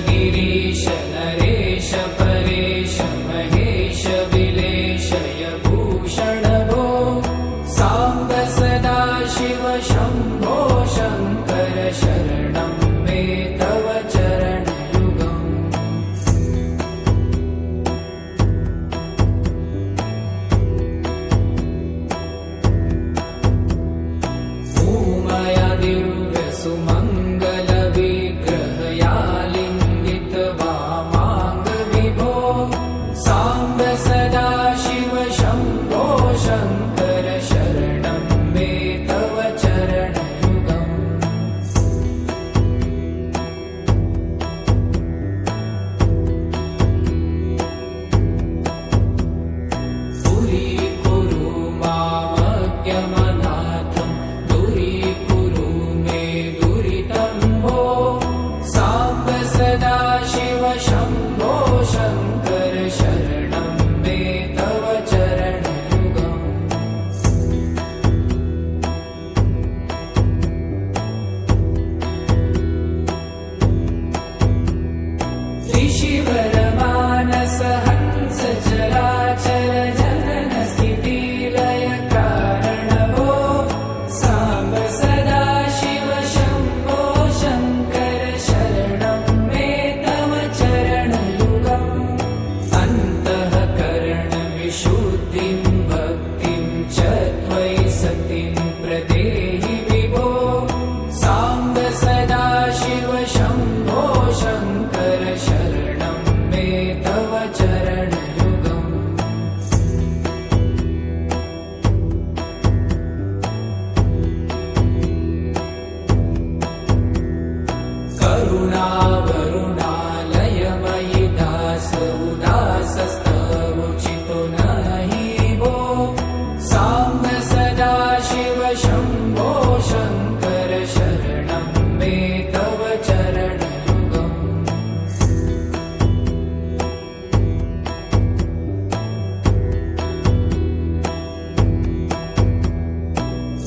गिरीश नरेश परेश महेश विलेशय भूषण भो साम्ब सदा शिव शम्भो शङ्कर शरणं मे तव चरणयुगम् उमया दिव्य सुमङ्गल विग्रहया लिङ्गित वामाङ्ग विभो साम्ब सदा शिव शम्भो शङ्कर शरणं मे तव चरणयुगम् दूरीकुरु मामज्ञमनाथं दूरीकुरु मे दुरितं भो साम्ब सदा शिव शम्भो शङ्कर शरणं मे तव चरणयुगम् ऋषिवरमानस हंस चराचर जनन स्थिति लय कारण भो साम्ब सदा शिव शम्भो शङ्कर शरणं मे तव चरणयुगम् अन्तःकरण विशुद्धिं भक्तिं च त्वयि सतिं प्रदेहि विभो साम्ब सदा शिव शम्भो शङ्कर शरणं मे तव चरणयुगम् करुणावरुणालयमयि दास उदासस्तवोचितो नहि भो साम्ब सदा शिव शम्भो शङ्कर शरणं मे तव चरणयुगम्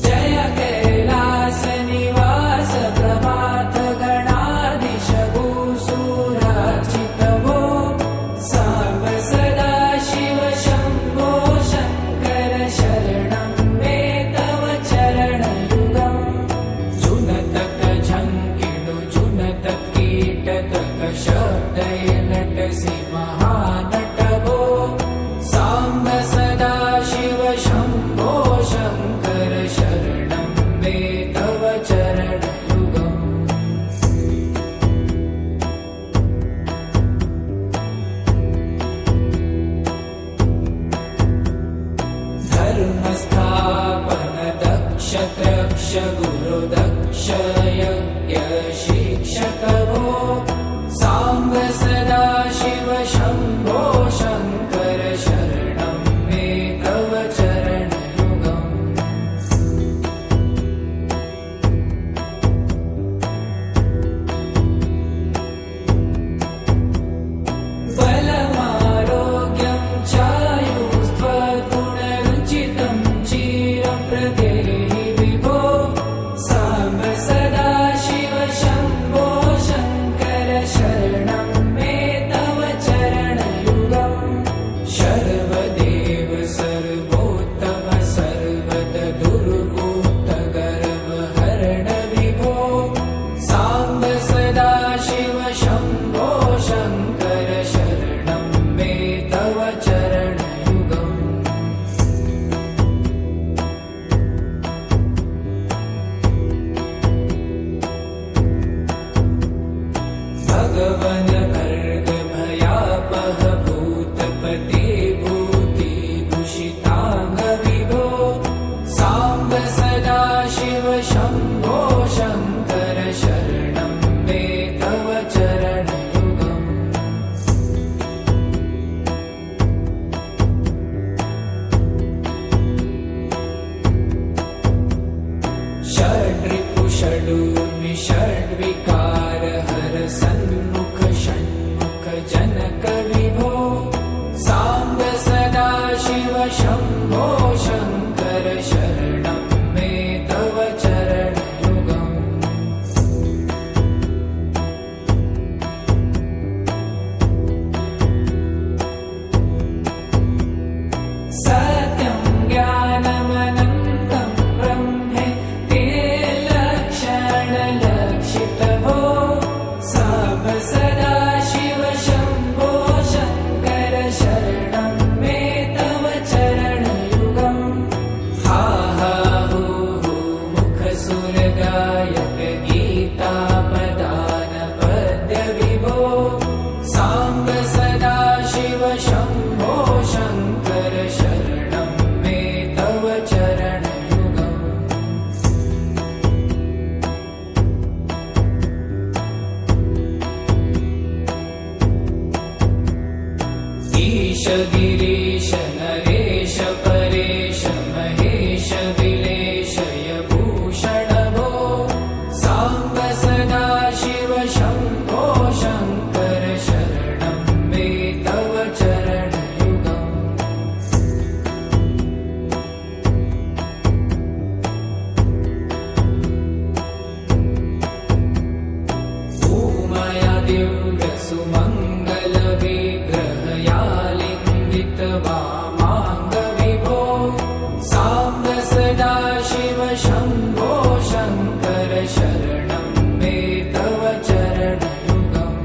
जय कैलास निवास प्रभात गणाधीश भूसुरार्चित भो साम्ब सदा शिव शम्भो शङ्कर शरणं मे तव चरणयुगम् जुनतक झङ्किणु जुनतक कीटतक शब्दय नटसि महानट भो साम्ब सदा शिव शम्भो शङ्कर शरणं मे तव चरणयुगम् धर्मस्थापन दक्ष त्रक्ष गुरु दक्ष यज्ञ शिक्षक भो साम्ब सदा शिव शम्भो शङ्कर शरणं मे तव चरणयुगम् बलमारोग्यं चायुस्त्वगुणरुचितं चिरप्रदेहि विभो साम्ब सदा शिव शम्भो शङ्कर शरणं मे तव चरणयुगम् शर्वदेव सर्वोत्तम सर्वद दुर्भूत गर्वहरण विभो साम्ब सदा शिव शम्भो शङ्कर शरणं मे तव चरणयुगम् भगवन भर्ग भयापह भूतपते भूतिभूषिताङ्ग विभो साम्ब सदा शिव शम्भो शङ्कर शरणं मे तव चरणयुगम् षड्रिपु षडूर्मि षड्विकार हर सन्मुख षण्मुख जनक विभो साम्ब सदा शिव शम्भो शङ्कर शरणं मे तव चरणयुगम् सत्यं ज्ञानमनन्तं ब्रह्मेति लक्षणलक्षितभो साम्ब सदाशिव शम्भो शङ्कर शरणं मे तव चरणयुगम् हा हा हू हू मुखसुरगायक गीतापदान पद्यविभो साम्ब सदाशिव शम्भो शङ्कर शरणं मे तव चरणयुगम् ईश गिरीश नरेश परेश महेश विलेशय भूषण भो साम्ब सदाशिव शम्भो शङ्कर शरणं मे तव चरणयुगम् भूमया दिव्यसुमङ्गलविग्रहयालिङ्गित वामाङ्गविभो साम्ब सदाशिव शम्भो शङ्कर शरणं मे तव चरणयुगम्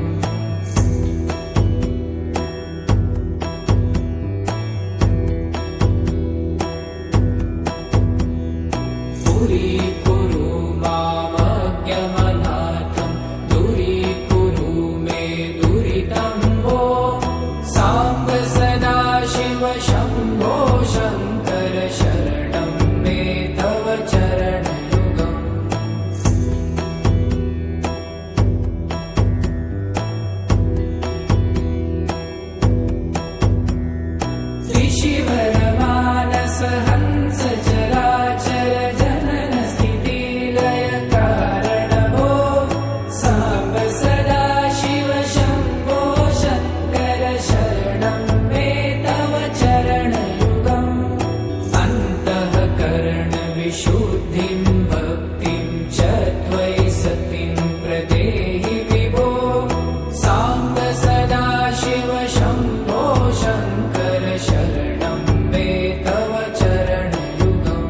दूरीकुरु मामज्ञमनाथं दूरीकुरु मे दुरितं भो साम्ब सदाशिव शम्भो शङ्कर शरणं मे तव चरणयुगम् ऋषिवरमानस हंस चराचर जनन स्थिति लय कारण भो साम्ब सदाशिव शम्भो शङ्कर शरणं मे तव चरणयुगम् अन्तःकरण विशुद्धिं भक्तिं च त्वयि सतिं प्रदेहि विभो साम्ब सदाशिव शम्भो शङ्कर शरणं मे तव चरणयुगम्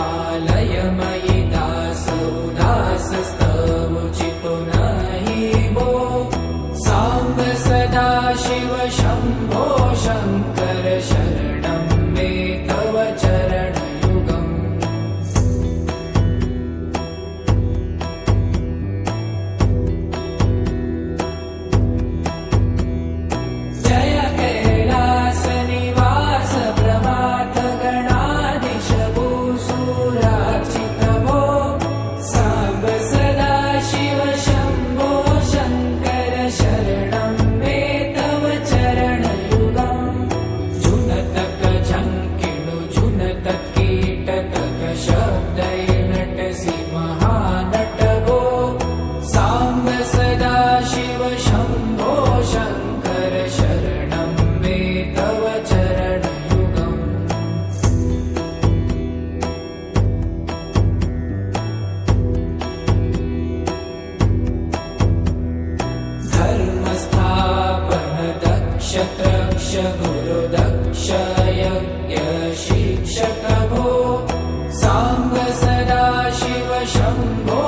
करुणावरुणालयमयि दासोदासस्तवोचितो नहि भो साम्ब सदाशिव शम्भो शङ्कर शरणं मे तव चरणयुगम् जय कैलासनिवास प्रमाथ गणाधीश भूसुरार्चित भो साम्ब सदाशिव शम्भो शङ्कर शरणं मे तव चरणयुगम् झुनतक झङ्किणु झुनतक कीटतक शब्दैर्नटसि महानट भो साम्ब सदाशिव शम्भो शङ्कर शरणं मे तव चरणयुगम् धर्मस्थापन दक्ष त्रक्ष गुरुदक्ष यज्ञ शिक्षक भो साम्ब सदाशिव शम्भो